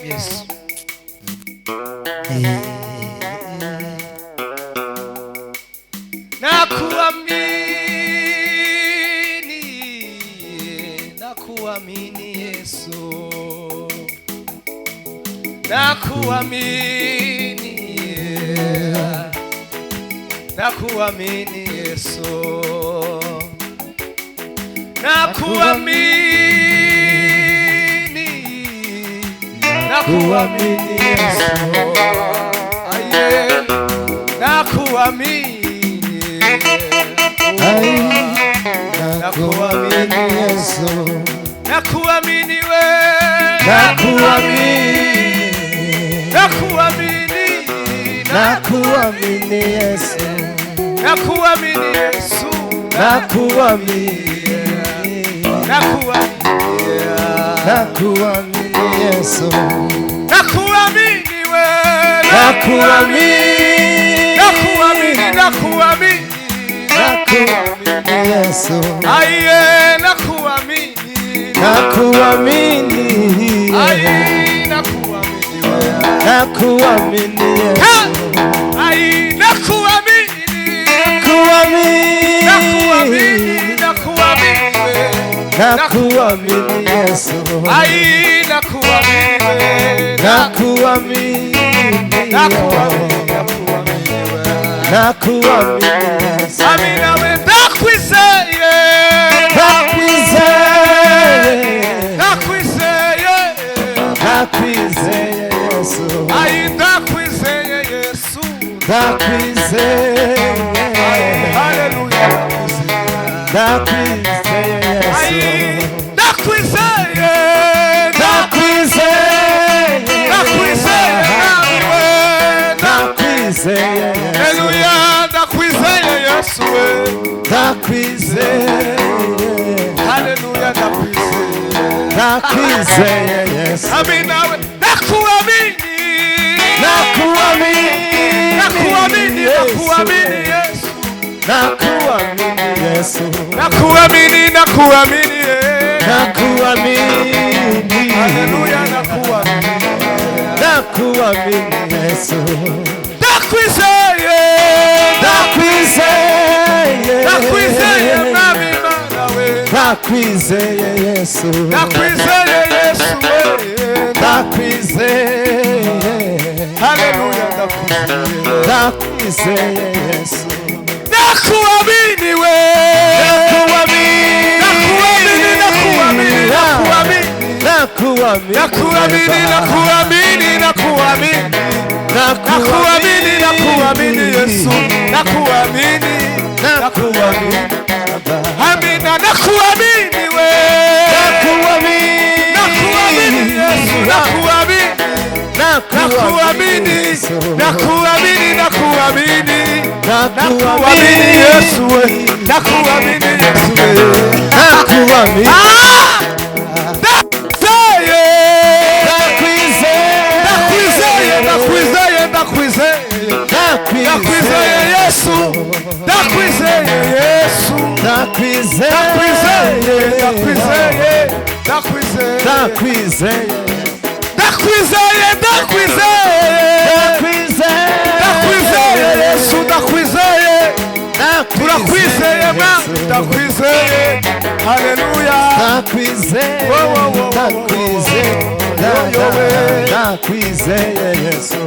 Yesu. Nakuamini Yesu, nakuamini, nakuamini Yesu, nakuamini, nakuamini Yesu, aye, nakuamini, nakuamini Yesu, nakuamini we, nakuamini, nakuamini Yesu, nakuamini Yesu, nakuamini, nakuamini Yesu, nakuamini we, nakuamini, nakuamini Yesu, aye, nakuamini, nakuamini, aye, nakuamini we, nakuamini Yesu, aye, nakuamini, nakuamini Yesu, aye, nakuamini, nakuamini, nakuamini Yesu, amina we, nakwizeye, nakwizeye Yesu, aye, nakwizeye Yesu, nakwizeye, haleluya, nakwizeye Yesu, nakwizeye, haleluya, nakwizeye Yesu, nakwizeye, haleluya, nakwizeye Yesu, amina we, nakuamini, nakuamini Yesu, nakuamini Yesu, nakuamini, haleluya, nakuamini Yesu, nakwizeye, mami nawe, nakwizeye Yesu, nakwizeye Yesu, nakwizeye, haleluya, nakwizeye Yesu, nakuamini we, nakuamini, Yesu, nakuamini, amina, nakuamini we, nakuamini Yesu, nakuamini Yesu we, nakuamini Yesu we, nakuamini, nakwizeye Yesu, nakwizeye Yesu, Yesu, turakwizeye mama, nakwizeye, haleluya, nakwizeye Yesu,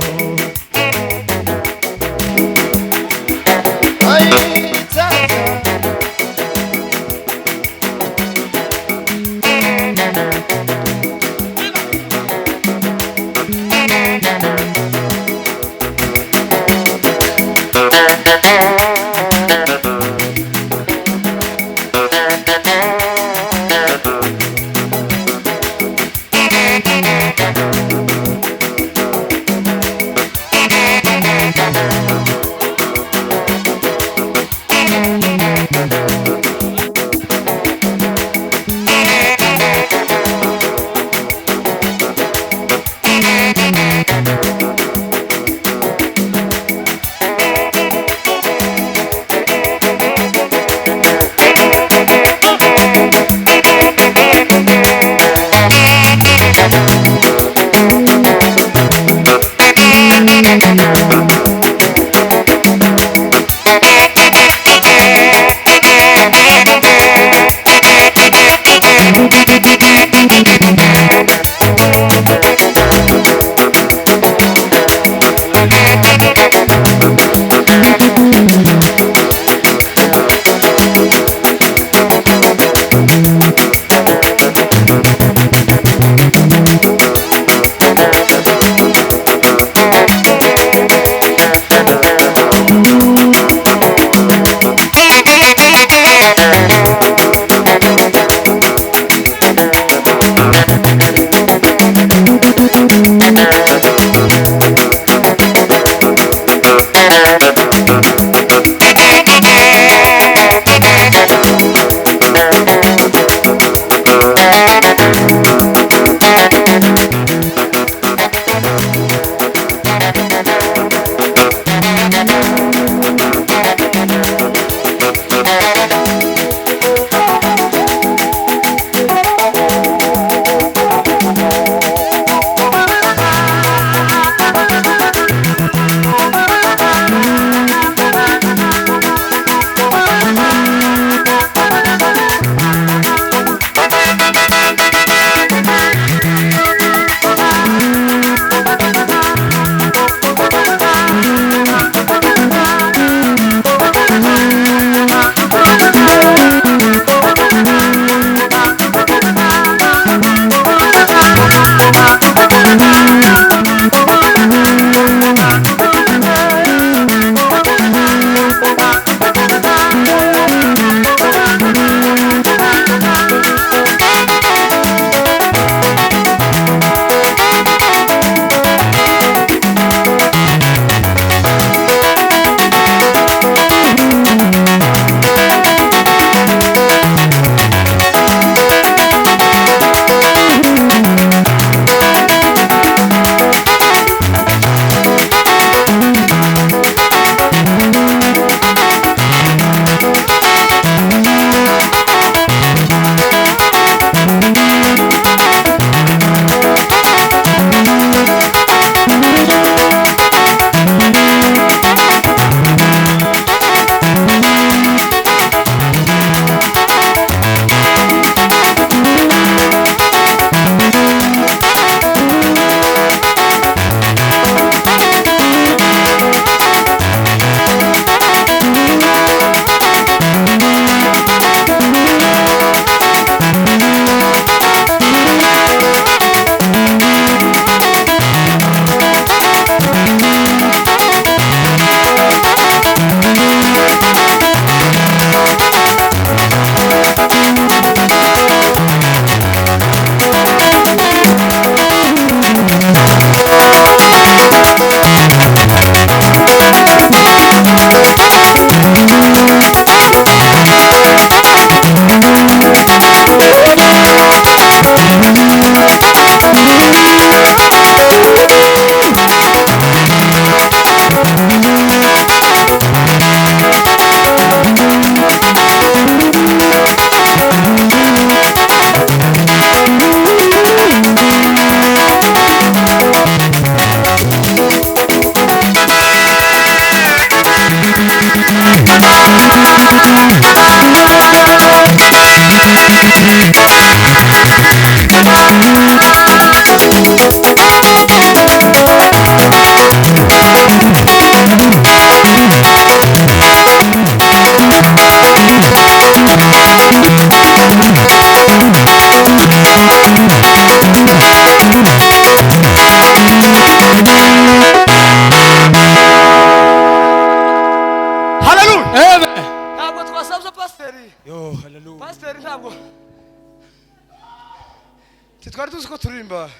Twari tuzi ko turirimba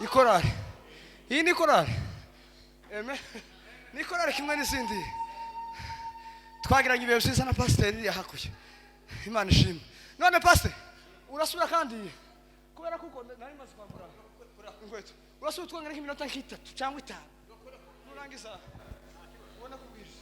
ikorari. Iyi ni korari. Ni korari kimwe n'izindi. Twagiranye ibihe byiza na pasiteri yahakuye. Imana ishimwe. None pasiteri urasubira kandi kubera kuko nari maze kwambura inkweto. Urasubira twongera nk'iminota nk'itatu cyangwa 5. Nurangiza ubona kubwiriza.